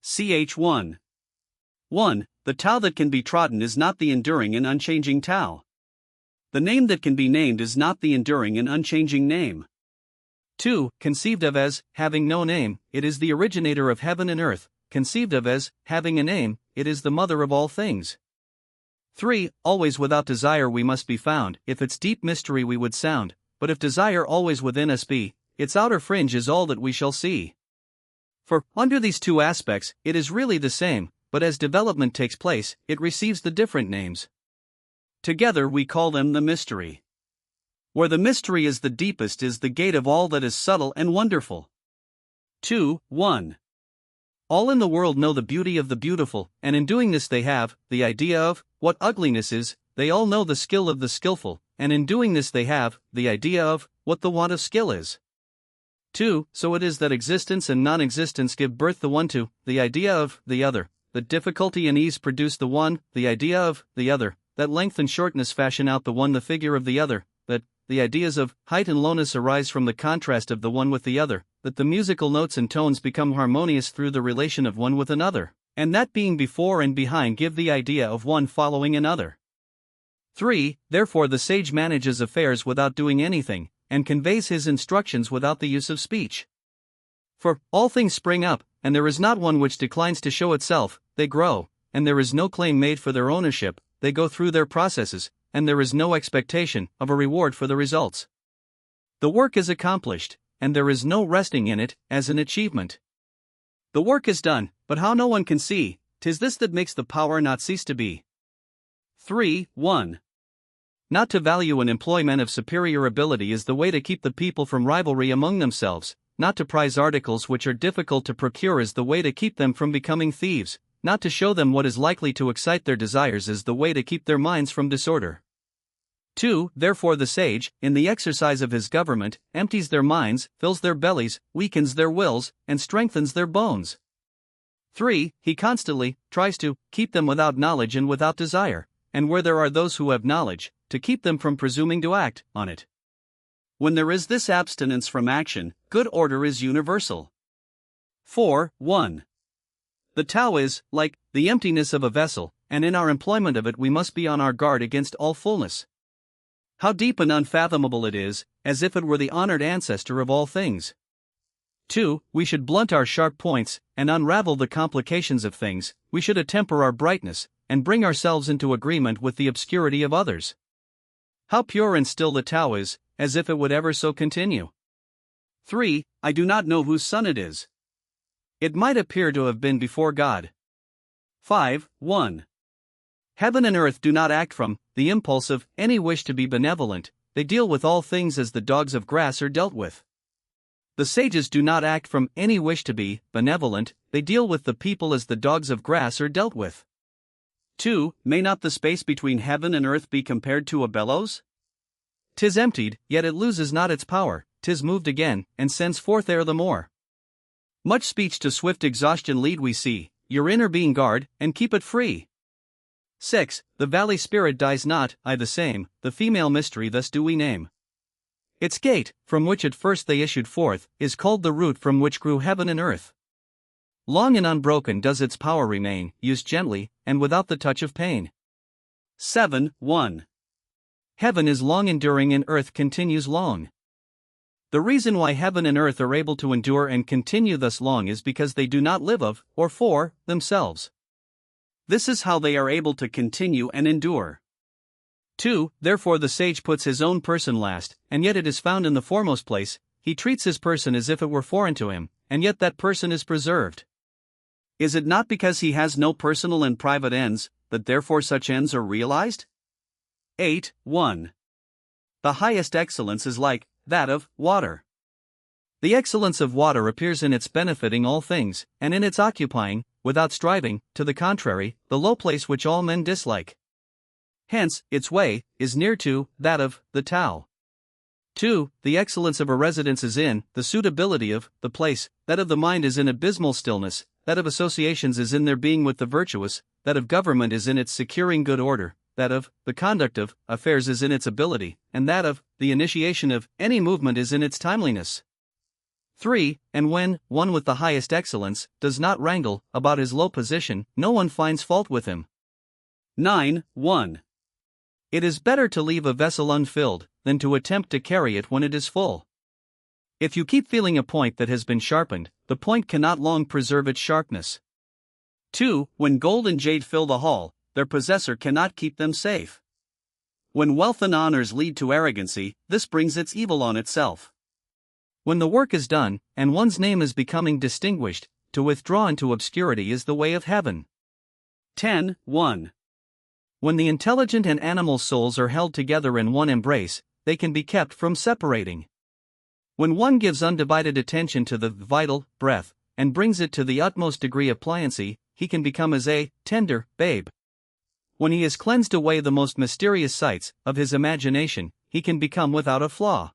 Ch. 1. 1. The Tao that can be trodden is not the enduring and unchanging Tao. The name that can be named is not the enduring and unchanging name. 2. Conceived of as having no name, it is the originator of heaven and earth. Conceived of as having a name, it is the mother of all things. 3. Always without desire we must be found. If its deep mystery we would sound, but if desire always within us be, its outer fringe is all that we shall see. For, under these two aspects, it is really the same, but as development takes place, it receives the different names. Together we call them the mystery. Where the mystery is the deepest is the gate of all that is subtle and wonderful. 2. 1. All in the world know the beauty of the beautiful, and in doing this they have the idea of what ugliness is. They all know the skill of the skillful, and in doing this they have the idea of what the want of skill is. 2. So it is that existence and non-existence give birth the one to the idea of the other, that difficulty and ease produce the one, the idea of the other, that length and shortness fashion out the one the figure of the other, that the ideas of height and lowness arise from the contrast of the one with the other, that the musical notes and tones become harmonious through the relation of one with another, and that being before and behind give the idea of one following another. 3. Therefore the sage manages affairs without doing anything, and conveys his instructions without the use of speech. For all things spring up, and there is not one which declines to show itself. They grow, and there is no claim made for their ownership. They go through their processes, and there is no expectation of a reward for the results. The work is accomplished, and there is no resting in it as an achievement. The work is done, but how no one can see, 'tis this that makes the power not cease to be. 3. 1. Not to value an employment of superior ability is the way to keep the people from rivalry among themselves. Not to prize articles which are difficult to procure is the way to keep them from becoming thieves. Not to show them what is likely to excite their desires is the way to keep their minds from disorder. 2. Therefore the sage, in the exercise of his government, empties their minds, fills their bellies, weakens their wills, and strengthens their bones. 3. He constantly tries to keep them without knowledge and without desire, and where there are those who have knowledge, to keep them from presuming to act on it. When there is this abstinence from action, good order is universal. 4. 1. The Tao is, like, the emptiness of a vessel, and in our employment of it we must be on our guard against all fullness. How deep and unfathomable it is, as if it were the honored ancestor of all things. 2. We should blunt our sharp points, and unravel the complications of things. We should attemper our brightness, and bring ourselves into agreement with the obscurity of others. How pure and still the Tao is, as if it would ever so continue. 3. I do not know whose son it is. It might appear to have been before God. 5. 1. Heaven and earth do not act from the impulse of any wish to be benevolent. They deal with all things as the dogs of grass are dealt with. The sages do not act from any wish to be benevolent. They deal with the people as the dogs of grass are dealt with. 2. May not the space between heaven and earth be compared to a bellows? 'Tis emptied, yet it loses not its power. 'Tis moved again, and sends forth air the more. Much speech to swift exhaustion lead we see. Your inner being guard, and keep it free. 6. The valley spirit dies not, I the same. The female mystery thus do we name. Its gate, from which at first they issued forth, is called the root from which grew heaven and earth. Long and unbroken does its power remain, used gently, and without the touch of pain. 7. 1. Heaven is long enduring and earth continues long. The reason why heaven and earth are able to endure and continue thus long is because they do not live of, or for, themselves. This is how they are able to continue and endure. 2. Therefore the sage puts his own person last, and yet it is found in the foremost place. He treats his person as if it were foreign to him, and yet that person is preserved. Is it not because he has no personal and private ends, that therefore such ends are realized? 8. 1. The highest excellence is like that of water. The excellence of water appears in its benefiting all things, and in its occupying, without striving, to the contrary, the low place which all men dislike. Hence, its way is near to that of the Tao. 2. The excellence of a residence is in the suitability of the place, that of the mind is in abysmal stillness, that of associations is in their being with the virtuous, that of government is in its securing good order, that of the conduct of affairs is in its ability, and that of the initiation of any movement is in its timeliness. 3. And when one with the highest excellence does not wrangle about his low position, no one finds fault with him. 9. 1. It is better to leave a vessel unfilled than to attempt to carry it when it is full. If you keep feeling a point that has been sharpened, the point cannot long preserve its sharpness. 2. When gold and jade fill the hall, their possessor cannot keep them safe. When wealth and honors lead to arrogancy, this brings its evil on itself. When the work is done, and one's name is becoming distinguished, to withdraw into obscurity is the way of heaven. 10. 1. When the intelligent and animal souls are held together in one embrace, they can be kept from separating. When one gives undivided attention to the vital breath, and brings it to the utmost degree of pliancy, he can become as a tender babe. When he has cleansed away the most mysterious sights of his imagination, he can become without a flaw.